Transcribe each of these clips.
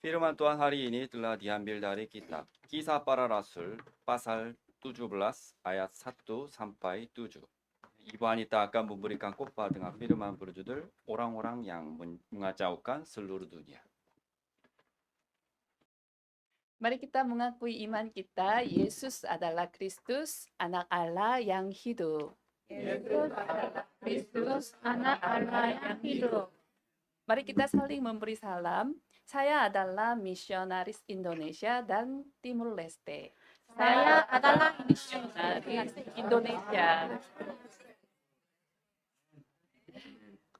Firman Tuhan hari ini telah diambil dari kitab Kisah Para Rasul pasal 17 ayat 1 sampai 7. Ibu Anita akan memberikan khotbah dengan firman berjudul Orang-orang yang mengacaukan seluruh dunia. Mari kita mengakui iman kita, Yesus adalah Kristus, anak Allah yang hidup. Yesus adalah Kristus, anak Allah yang hidup. Mari kita saling memberi salam. Saya adalah misionaris Indonesia dan Timur Leste. Saya adalah Misionaris Indonesia.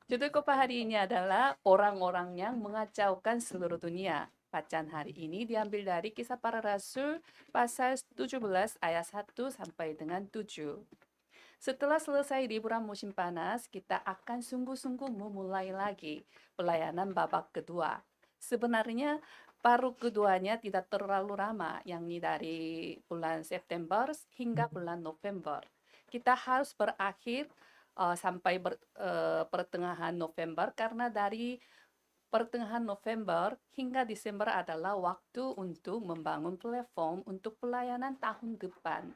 Judul khotbah hari ini adalah orang-orang yang mengacaukan seluruh dunia. Bacaan hari ini diambil dari Kisah Para Rasul pasal 17 ayat 1 sampai dengan 7. Setelah selesai liburan musim panas, kita akan sungguh-sungguh memulai lagi pelayanan babak kedua. Sebenarnya paruh keduanya tidak terlalu lama, yakni dari bulan September hingga bulan November. Kita harus berakhir sampai pertengahan November karena dari pertengahan November hingga Desember adalah waktu untuk membangun platform untuk pelayanan tahun depan.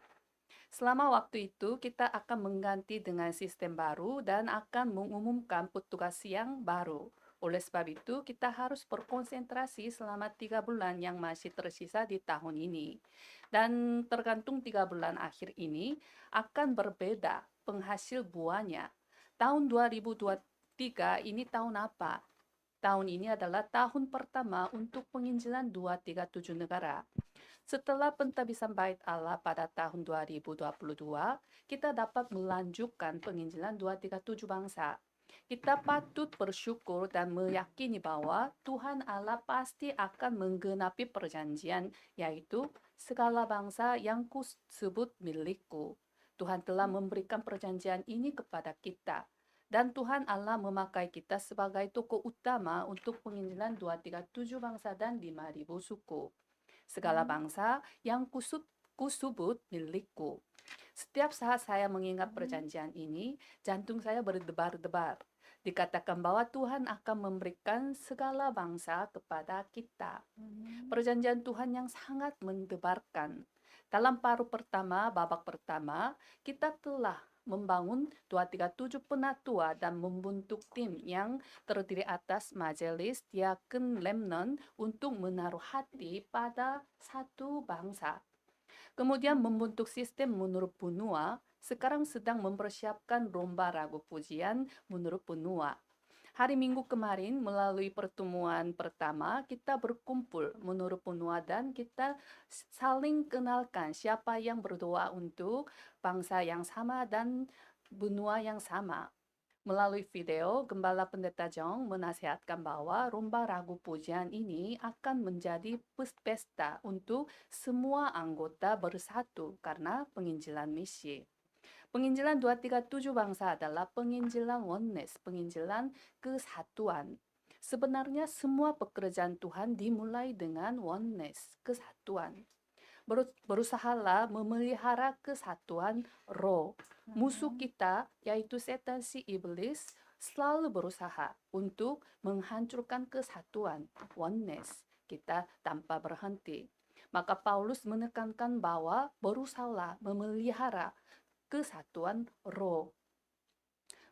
Selama waktu itu, kita akan mengganti dengan sistem baru dan akan mengumumkan petugas yang baru. Oleh sebab itu, kita harus berkonsentrasi selama 3 bulan yang masih tersisa di tahun ini. Dan tergantung 3 bulan akhir ini akan berbeda penghasil buahnya. Tahun 2023 ini tahun apa? Tahun ini adalah tahun pertama untuk penginjilan 237 negara. Setelah pentabisan Bait Allah pada tahun 2022, kita dapat melanjutkan penginjilan 237 bangsa. Kita patut bersyukur dan meyakini bahwa Tuhan Allah pasti akan menggenapi perjanjian, yaitu segala bangsa yang kusebut milikku. Tuhan telah memberikan perjanjian ini kepada kita. Dan Tuhan Allah memakai kita sebagai tokoh utama untuk penginjilan 237 bangsa dan 5.000 suku. Segala bangsa yang kusebut milikku. Setiap saat saya mengingat perjanjian ini, jantung saya berdebar-debar. Dikatakan bahwa Tuhan akan memberikan segala bangsa kepada kita. Perjanjian Tuhan yang sangat mendebarkan. Dalam paruh pertama, babak pertama, kita telah membangun 237 penatua dan membentuk tim yang terdiri atas majelis, diaken, lemnon untuk menaruh hati pada satu bangsa. Kemudian membentuk sistem menurut benua, sekarang sedang mempersiapkan lomba ragu pujian menurut benua. Hari Minggu kemarin melalui pertemuan pertama kita berkumpul menurut benua dan kita saling kenalkan siapa yang berdoa untuk bangsa yang sama dan benua yang sama. Melalui video, Gembala Pendeta Jong menasihatkan bahwa lomba ragu pujian ini akan menjadi pesta untuk semua anggota bersatu karena penginjilan misi. Penginjilan 237 bangsa adalah penginjilan oneness, penginjilan kesatuan. Sebenarnya semua pekerjaan Tuhan dimulai dengan oneness, kesatuan. Berusahalah memelihara kesatuan roh. Musuh kita, yaitu setan si iblis, selalu berusaha untuk menghancurkan kesatuan, oneness, kita tanpa berhenti. Maka Paulus menekankan bahwa berusahalah memelihara kesatuan roh.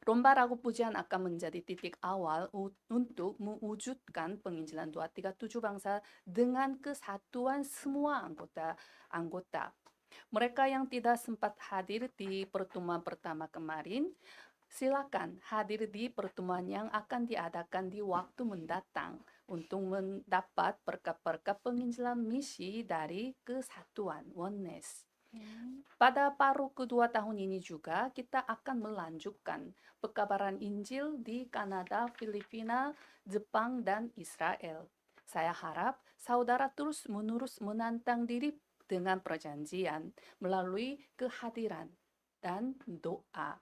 Lomba ragu pujian akan menjadi titik awal untuk mewujudkan penginjilan 237 bangsa dengan kesatuan semua anggota. Mereka yang tidak sempat hadir di pertemuan pertama kemarin, silakan hadir di pertemuan yang akan diadakan di waktu mendatang untuk mendapat berkat-berkat penginjilan misi dari kesatuan, oneness. Pada paruh kedua tahun ini juga kita akan melanjutkan pekabaran Injil di Kanada, Filipina, Jepang, dan Israel. Saya harap saudara terus-menerus menantang diri dengan perjanjian melalui kehadiran dan doa.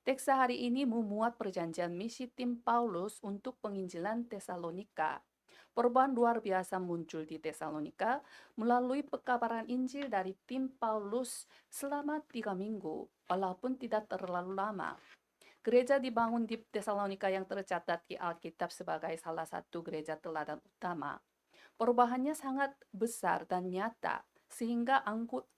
Teks hari ini memuat perjanjian misi tim Paulus untuk penginjilan Tesalonika. Perubahan luar biasa muncul di Tesalonika melalui pekabaran Injil dari tim Paulus selama 3 minggu, walaupun tidak terlalu lama. Gereja dibangun di Tesalonika yang tercatat di Alkitab sebagai salah satu gereja teladan utama. Perubahannya sangat besar dan nyata, sehingga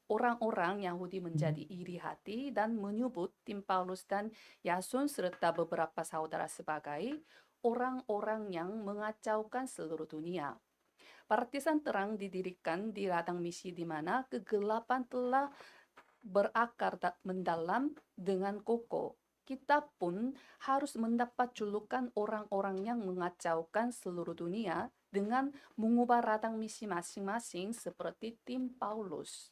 orang-orang Yahudi menjadi iri hati dan menyebut tim Paulus dan Yason serta beberapa saudara sebagai orang-orang yang mengacaukan seluruh dunia. Partisan terang didirikan di ladang misi di mana kegelapan telah berakar mendalam dengan kokoh. Kita pun harus mendapat julukan orang-orang yang mengacaukan seluruh dunia dengan mengubah ladang misi masing-masing seperti tim Paulus.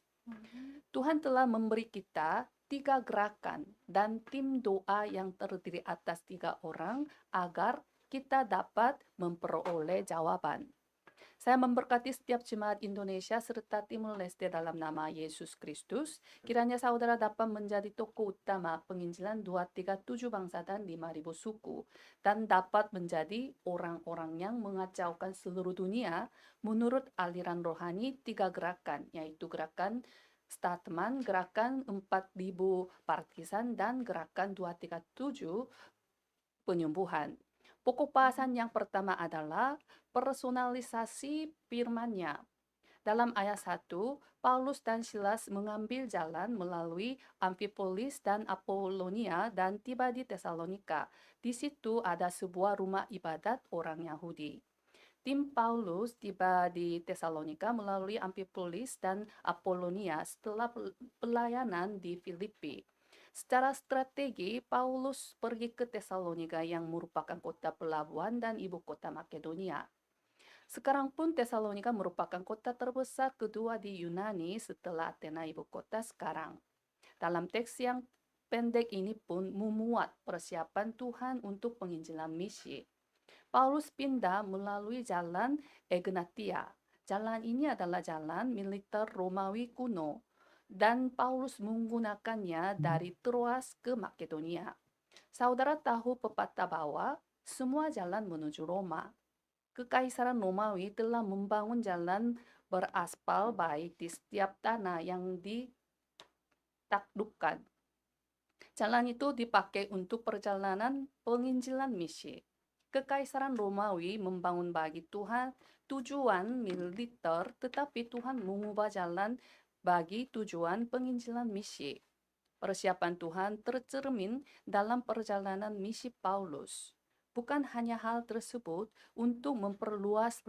Tuhan telah memberi kita 3 gerakan dan tim doa yang terdiri atas 3 orang agar kita dapat memperoleh jawaban. Saya memberkati setiap jemaat Indonesia serta Timur Leste dalam nama Yesus Kristus. Kiranya saudara dapat menjadi tokoh utama penginjilan 237 bangsa dan 5.000 suku. Dan dapat menjadi orang-orang yang mengacaukan seluruh dunia menurut aliran rohani 3 gerakan, yaitu gerakan statement, gerakan 4.000 partisan, dan gerakan 237 penyembuhan. Pokok bahasan yang pertama adalah personalisasi firman-Nya. Dalam ayat 1, Paulus dan Silas mengambil jalan melalui Amfipolis dan Apolonia dan tiba di Tesalonika. Di situ ada sebuah rumah ibadat orang Yahudi. Tim Paulus tiba di Tesalonika melalui Amfipolis dan Apolonia setelah pelayanan di Filipi. Secara strategi, Paulus pergi ke Tesalonika yang merupakan kota pelabuhan dan ibu kota Makedonia. Sekarang pun Tesalonika merupakan kota terbesar kedua di Yunani setelah Athena ibu kota sekarang. Dalam teks yang pendek ini pun memuat persiapan Tuhan untuk penginjilan misi. Paulus pindah melalui jalan Egnatia. Jalan ini adalah jalan militer Romawi kuno, dan Paulus menggunakannya dari Troas ke Makedonia. Saudara tahu pepatah bahwa semua jalan menuju Roma. Kekaisaran Romawi telah membangun jalan beraspal baik di setiap tanah yang ditaklukkan. Jalan itu dipakai untuk perjalanan penginjilan misi. Kekaisaran Romawi membangun bagi Tuhan tujuan militer, tetapi Tuhan mengubah jalan bagi tujuan penginjilan misi. Persiapan Tuhan tercermin dalam perjalanan misi Paulus. Bukan hanya hal tersebut, untuk memperluas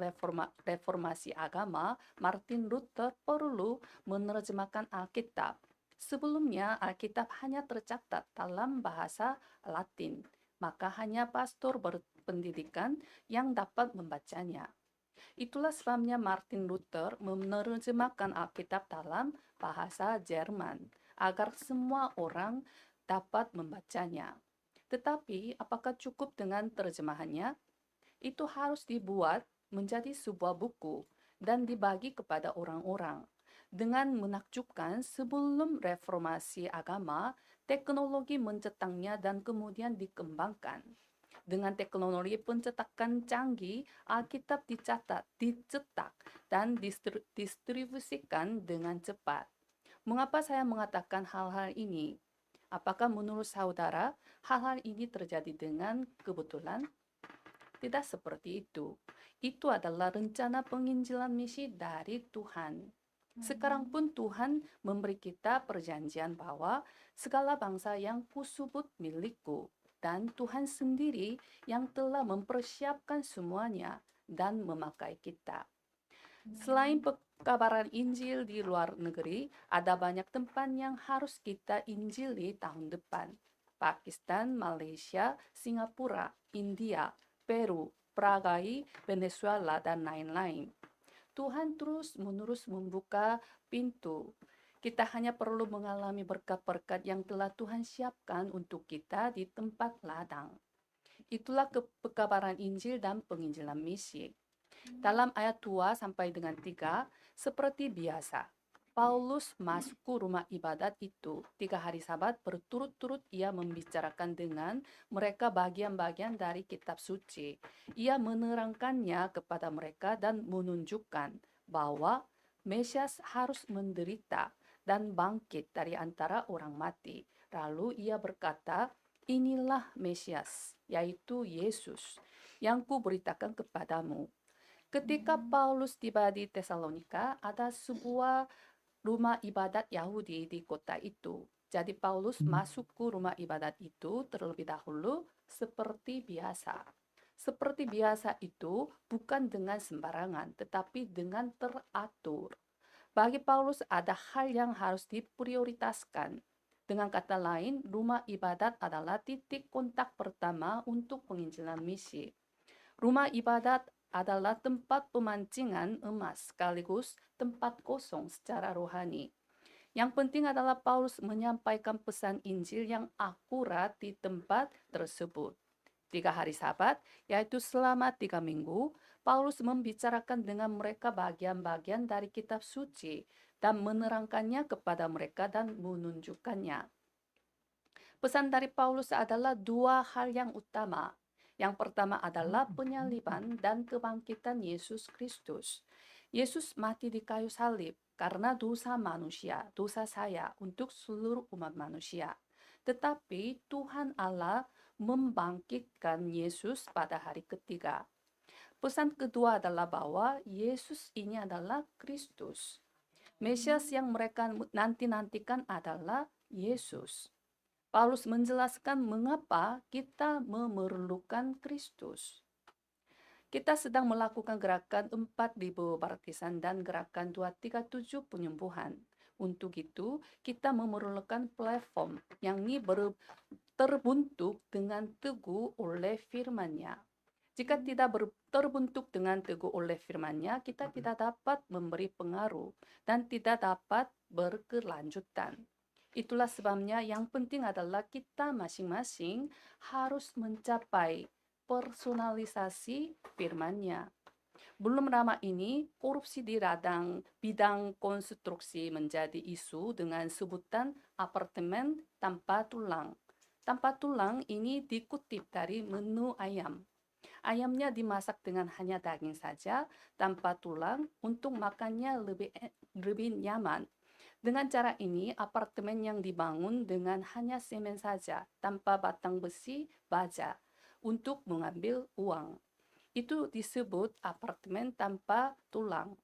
reformasi agama, Martin Luther perlu menerjemahkan Alkitab. Sebelumnya, Alkitab hanya tercatat dalam bahasa Latin, maka hanya pastor berpendidikan yang dapat membacanya. Itulah sebabnya Martin Luther menerjemahkan Alkitab dalam bahasa Jerman, agar semua orang dapat membacanya. Tetapi, apakah cukup dengan terjemahannya? Itu harus dibuat menjadi sebuah buku dan dibagi kepada orang-orang. Dengan menakjubkan, sebelum reformasi agama, teknologi mencetaknya dan kemudian dikembangkan. Dengan teknologi pencetakan canggih, Alkitab dicetak, dan distribusikan dengan cepat. Mengapa saya mengatakan hal-hal ini? Apakah menurut saudara hal-hal ini terjadi dengan kebetulan? Tidak seperti itu. Itu adalah rencana penginjilan misi dari Tuhan. Sekarang pun Tuhan memberi kita perjanjian bahwa segala bangsa yang kusebut milikku, dan Tuhan sendiri yang telah mempersiapkan semuanya dan memakai kita. Selain pekabaran Injil di luar negeri, ada banyak tempat yang harus kita injili tahun depan. Pakistan, Malaysia, Singapura, India, Peru, Paraguay, Venezuela, dan lain-lain. Tuhan terus-menerus membuka pintu. Kita hanya perlu mengalami berkat-berkat yang telah Tuhan siapkan untuk kita di tempat ladang. Itulah pekabaran Injil dan penginjilan misi. Dalam ayat 2 sampai dengan 3, seperti biasa, Paulus masuk ke rumah ibadat itu. 3 hari Sabat berturut-turut ia membicarakan dengan mereka bagian-bagian dari kitab suci. Ia menerangkannya kepada mereka dan menunjukkan bahwa Mesias harus menderita dan bangkit dari antara orang mati. Lalu ia berkata, inilah Mesias, yaitu Yesus, yang kuberitakan kepadamu. Ketika Paulus tiba di Tesalonika, ada sebuah rumah ibadat Yahudi di kota itu. Jadi Paulus masuk ke rumah ibadat itu terlebih dahulu seperti biasa. Seperti biasa itu bukan dengan sembarangan, tetapi dengan teratur. Bagi Paulus ada hal yang harus diprioritaskan. Dengan kata lain, rumah ibadat adalah titik kontak pertama untuk penginjilan misi. Rumah ibadat adalah tempat pemancingan emas sekaligus tempat kosong secara rohani. Yang penting adalah Paulus menyampaikan pesan Injil yang akurat di tempat tersebut. 3 hari Sabat, yaitu selama 3 minggu, Paulus membicarakan dengan mereka bagian-bagian dari kitab suci dan menerangkannya kepada mereka dan menunjukkannya. Pesan dari Paulus adalah 2 hal yang utama. Yang pertama adalah penyaliban dan kebangkitan Yesus Kristus. Yesus mati di kayu salib karena dosa manusia, dosa saya untuk seluruh umat manusia. Tetapi Tuhan Allah membangkitkan Yesus pada hari ketiga. Pesan kedua adalah bahwa Yesus ini adalah Kristus. Mesias yang mereka nanti-nantikan adalah Yesus. Paulus menjelaskan mengapa kita memerlukan Kristus. Kita sedang melakukan gerakan 4.000 baptisan dan gerakan 237 penyembuhan. Untuk itu, kita memerlukan platform yang terbentuk dengan teguh oleh firman-Nya. Jika tidak terbentuk dengan teguh oleh firman-Nya, kita tidak dapat memberi pengaruh dan tidak dapat berkelanjutan. Itulah sebabnya yang penting adalah kita masing-masing harus mencapai personalisasi firman-Nya. Belum lama ini, korupsi di bidang konstruksi menjadi isu dengan sebutan apartemen tanpa tulang. Tanpa tulang ini dikutip dari menu ayam. Ayamnya dimasak dengan hanya daging saja, tanpa tulang, untuk makannya lebih nyaman. Dengan cara ini, apartemen yang dibangun dengan hanya semen saja, tanpa batang besi baja, untuk mengambil uang. Itu disebut apartemen tanpa tulang.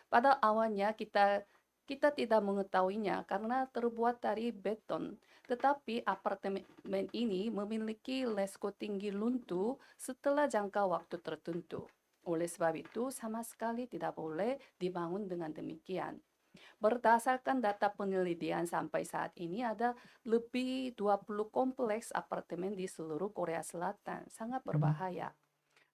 Pada awalnya kita tidak mengetahuinya karena terbuat dari beton. Tetapi apartemen ini memiliki lesko tinggi luntu setelah jangka waktu tertentu. Oleh sebab itu, sama sekali tidak boleh dibangun dengan demikian. Berdasarkan data penelitian sampai saat ini ada lebih 20 kompleks apartemen di seluruh Korea Selatan. Sangat berbahaya.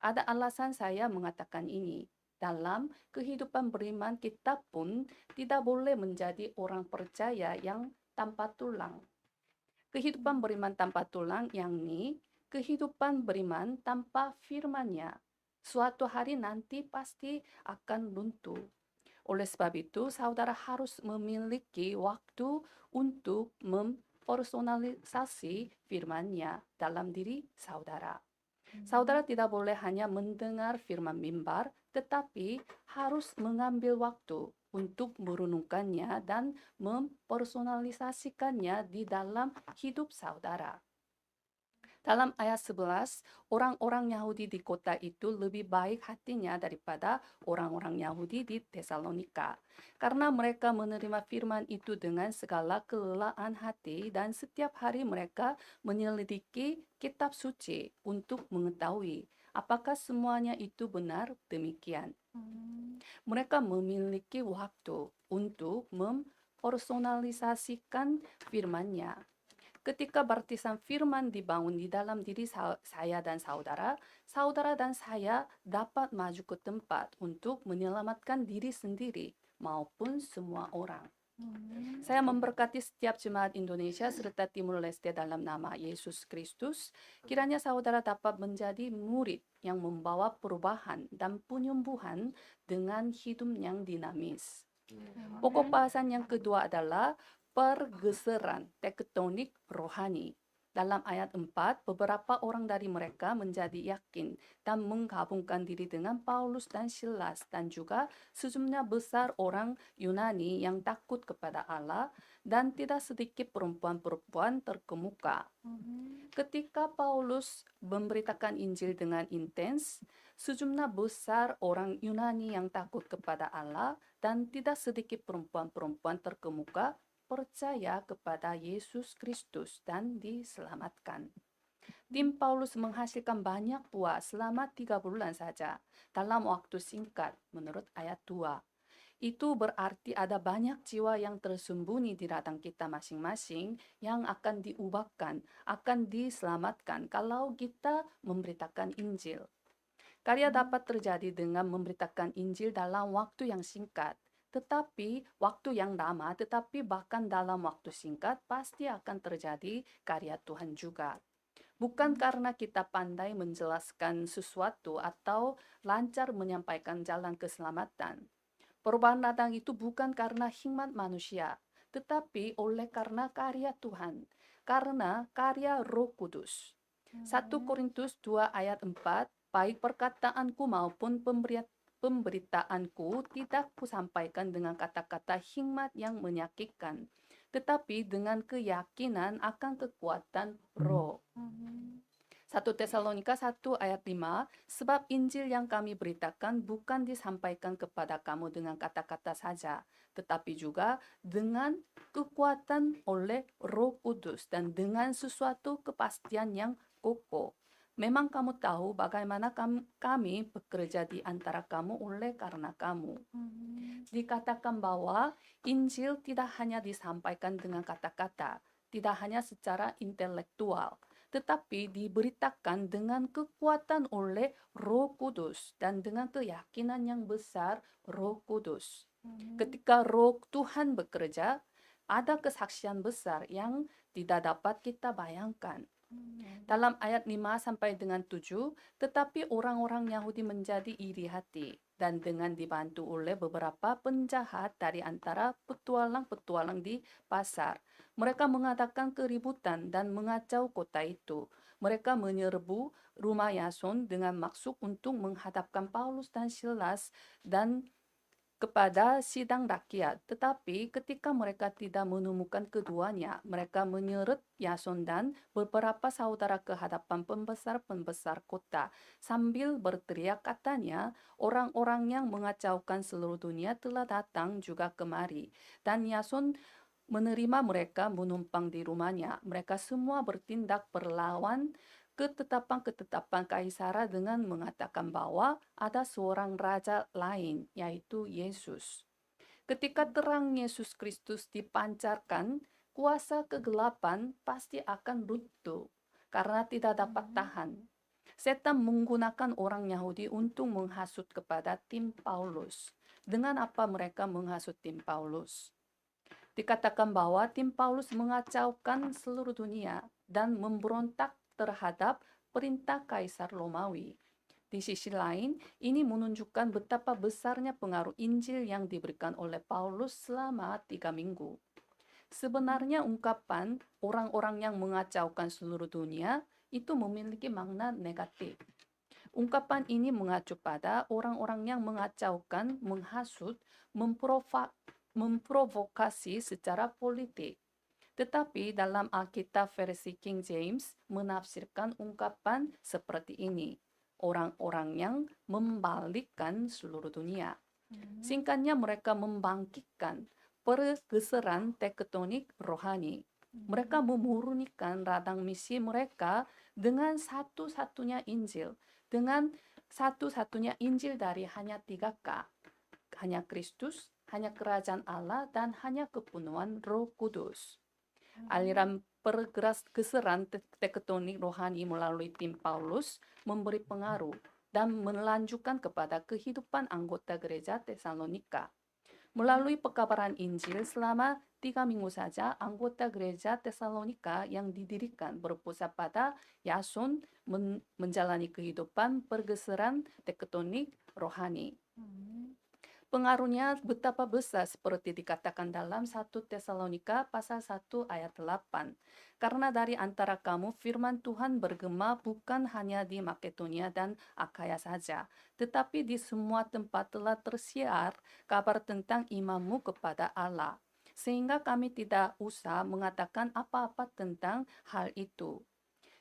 Ada alasan saya mengatakan ini. Dalam kehidupan beriman kita pun tidak boleh menjadi orang percaya yang tanpa tulang. Kehidupan beriman tanpa tulang yakni kehidupan beriman tanpa firman-Nya. Suatu hari nanti pasti akan luntur. Oleh sebab itu, saudara harus memiliki waktu untuk mempersonalisasi firman-Nya dalam diri saudara. Saudara tidak boleh hanya mendengar firman mimbar, tetapi harus mengambil waktu untuk merenungkannya dan mempersonalisasikannya di dalam hidup saudara. Dalam ayat 11, orang-orang Yahudi di kota itu lebih baik hatinya daripada orang-orang Yahudi di Tesalonika. Karena mereka menerima firman itu dengan segala kelelaan hati dan setiap hari mereka menyelidiki kitab suci untuk mengetahui apakah semuanya itu benar demikian. Mereka memiliki waktu untuk mempersonalisasikan firman-Nya. Ketika baptisan firman dibangun di dalam diri saya dan saudara dan saya dapat maju ke tempat untuk menyelamatkan diri sendiri maupun semua orang. Saya memberkati setiap jemaat Indonesia serta Timur Leste dalam nama Yesus Kristus. Kiranya saudara dapat menjadi murid yang membawa perubahan dan penyembuhan dengan hidup yang dinamis. Pokok bahasan yang kedua adalah pergeseran tektonik rohani. Dalam ayat 4, beberapa orang dari mereka menjadi yakin dan menggabungkan diri dengan Paulus dan Silas dan juga sejumlah besar orang Yunani yang takut kepada Allah dan tidak sedikit perempuan-perempuan terkemuka. Ketika Paulus memberitakan Injil dengan intens, sejumlah besar orang Yunani yang takut kepada Allah dan tidak sedikit perempuan-perempuan terkemuka percaya kepada Yesus Kristus dan diselamatkan. Tim Paulus menghasilkan banyak buah selama 3 bulan saja dalam waktu singkat menurut ayat 2. Itu berarti ada banyak jiwa yang tersembunyi di ladang kita masing-masing yang akan diubahkan, akan diselamatkan kalau kita memberitakan Injil. Karya dapat terjadi dengan memberitakan Injil dalam waktu yang singkat. Tetapi waktu yang lama, tetapi bahkan dalam waktu singkat pasti akan terjadi karya Tuhan juga. Bukan karena kita pandai menjelaskan sesuatu atau lancar menyampaikan jalan keselamatan. Perubahan ladang itu bukan karena hikmat manusia, tetapi oleh karena karya Tuhan, karena karya Roh Kudus. 1 Korintus 2 ayat 4, baik perkataanku maupun pemberitaanku tidak kusampaikan dengan kata-kata hikmat yang menyakitkan, tetapi dengan keyakinan akan kekuatan roh. 1 Tesalonika 1 ayat 5, sebab Injil yang kami beritakan bukan disampaikan kepada kamu dengan kata-kata saja, tetapi juga dengan kekuatan oleh Roh Kudus dan dengan sesuatu kepastian yang kokoh. Memang kamu tahu bagaimana kami bekerja di antara kamu oleh karena kamu. Dikatakan bahwa Injil tidak hanya disampaikan dengan kata-kata, tidak hanya secara intelektual, tetapi diberitakan dengan kekuatan oleh Roh Kudus dan dengan keyakinan yang besar Roh Kudus. Ketika Roh Tuhan bekerja, ada kesaksian besar yang tidak dapat kita bayangkan. Dalam ayat 5 sampai dengan 7, tetapi orang-orang Yahudi menjadi iri hati dan dengan dibantu oleh beberapa penjahat dari antara petualang-petualang di pasar. Mereka mengadakan keributan dan mengacau kota itu. Mereka menyerbu rumah Yason dengan maksud untuk menghadapkan Paulus dan Silas dan kepada sidang rakyat. Tetapi ketika mereka tidak menemukan keduanya, mereka menyeret Yason dan beberapa saudara ke hadapan pembesar-pembesar kota sambil berteriak, katanya, orang-orang yang mengacaukan seluruh dunia telah datang juga kemari. Dan Yason menerima mereka menumpang di rumahnya. Mereka semua bertindak berlawan ketetapan-ketetapan Kaisara dengan mengatakan bahwa ada seorang raja lain, yaitu Yesus. Ketika terang Yesus Kristus dipancarkan, kuasa kegelapan pasti akan runtuh karena tidak dapat tahan. Setan menggunakan orang Yahudi untuk menghasut kepada tim Paulus. Dengan apa mereka menghasut tim Paulus? Dikatakan bahwa tim Paulus mengacaukan seluruh dunia dan memberontak terhadap perintah Kaisar Romawi. Di sisi lain, ini menunjukkan betapa besarnya pengaruh Injil yang diberikan oleh Paulus selama 3 minggu. Sebenarnya ungkapan orang-orang yang mengacaukan seluruh dunia itu memiliki makna negatif. Ungkapan ini mengacu pada orang-orang yang mengacaukan, menghasut, memprovokasi secara politik. Tetapi dalam Alkitab versi King James menafsirkan ungkapan seperti ini, orang-orang yang membalikkan seluruh dunia. Singkatnya, mereka membangkitkan pergeseran tektonik rohani. Mereka memurnikan ladang misi mereka dengan satu-satunya Injil, dengan satu-satunya Injil dari hanya 3K, hanya Kristus, hanya kerajaan Allah, dan hanya kepenuhan Roh Kudus. Aliran pergeseran tektonik rohani melalui tim Paulus memberi pengaruh dan melanjutkan kepada kehidupan anggota gereja Tesalonika. Melalui pekabaran Injil selama 3 minggu saja, anggota gereja Tesalonika yang didirikan berpusat pada Yason menjalani kehidupan pergeseran tektonik rohani. Pengaruhnya betapa besar seperti dikatakan dalam 1 Tesalonika pasal 1 ayat 8. Karena dari antara kamu firman Tuhan bergema bukan hanya di Makedonia dan Akaya saja, tetapi di semua tempat telah tersiar kabar tentang imanmu kepada Allah. Sehingga kami tidak usah mengatakan apa-apa tentang hal itu.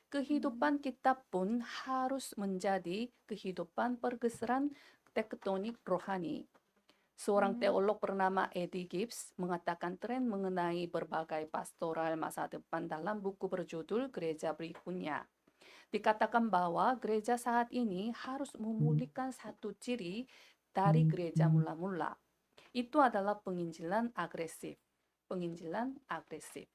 Kehidupan kita pun harus menjadi kehidupan pergeseran tektonik rohani. Seorang teolog bernama Eddie Gibbs mengatakan tren mengenai berbagai pastoral masa depan dalam buku berjudul Gereja Berikutnya. Dikatakan bahwa gereja saat ini harus memulihkan satu ciri dari gereja mula-mula. Itu adalah penginjilan agresif. Penginjilan agresif.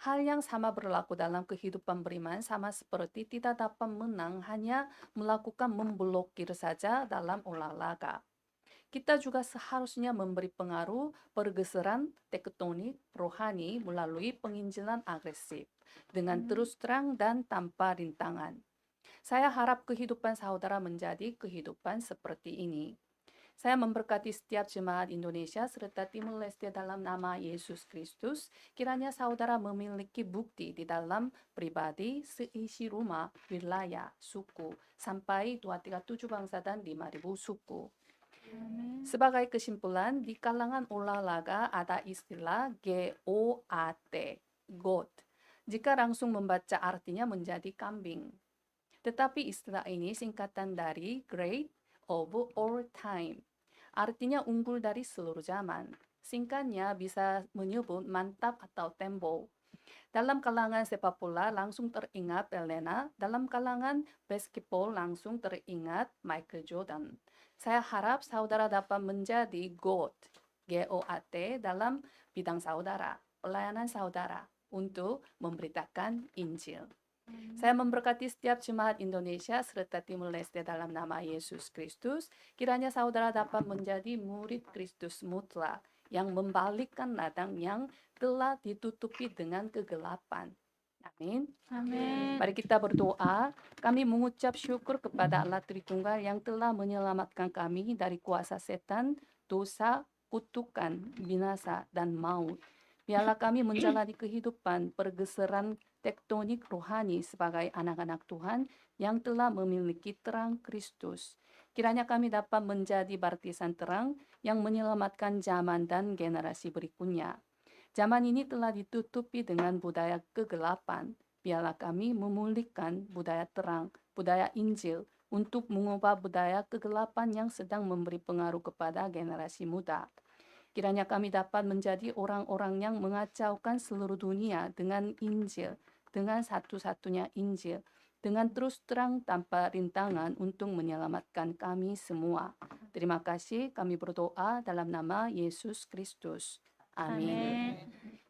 Hal yang sama berlaku dalam kehidupan beriman sama seperti tidak dapat menang hanya melakukan memblokir saja dalam olahraga. Kita juga seharusnya memberi pengaruh pergeseran tektonik rohani melalui penginjilan agresif dengan terus terang dan tanpa rintangan. Saya harap kehidupan saudara menjadi kehidupan seperti ini. Saya memberkati setiap jemaat Indonesia serta Timur Leste dalam nama Yesus Kristus. Kiranya saudara memiliki bukti di dalam pribadi, seisi rumah, wilayah, suku, sampai 237 bangsa dan 5.000 suku. Sebagai kesimpulan, di kalangan olahraga ada istilah GOAT, GOAT. Jika langsung membaca artinya menjadi kambing. Tetapi istilah ini singkatan dari Great of All Time. Artinya unggul dari seluruh zaman. Singkatnya bisa menyebut mantap atau tembo. Dalam kalangan sepak bola langsung teringat Elena, dalam kalangan basketball langsung teringat Michael Jordan. Saya harap saudara dapat menjadi GOAT, G-O-A-T dalam bidang saudara, pelayanan saudara untuk memberitakan Injil. Saya memberkati setiap jemaat Indonesia serta Timur Leste dalam nama Yesus Kristus. Kiranya saudara dapat menjadi murid Kristus mutlak yang membalikkan ladang yang telah ditutupi dengan kegelapan. Amin. Amin. Mari kita berdoa. Kami mengucap syukur kepada Allah Tritunggal yang telah menyelamatkan kami dari kuasa setan, dosa, kutukan, binasa, dan maut. Biarlah kami menjalani kehidupan pergeseran tektonik rohani sebagai anak-anak Tuhan yang telah memiliki terang Kristus. Kiranya kami dapat menjadi baptisan terang yang menyelamatkan zaman dan generasi berikutnya. Zaman ini telah ditutupi dengan budaya kegelapan. Biarlah kami memulihkan budaya terang, budaya Injil, untuk mengubah budaya kegelapan yang sedang memberi pengaruh kepada generasi muda. Kiranya kami dapat menjadi orang-orang yang mengacaukan seluruh dunia dengan Injil, dengan satu-satunya Injil, dengan terus terang tanpa rintangan untuk menyelamatkan kami semua. Terima kasih, kami berdoa dalam nama Yesus Kristus. Amin. Amin.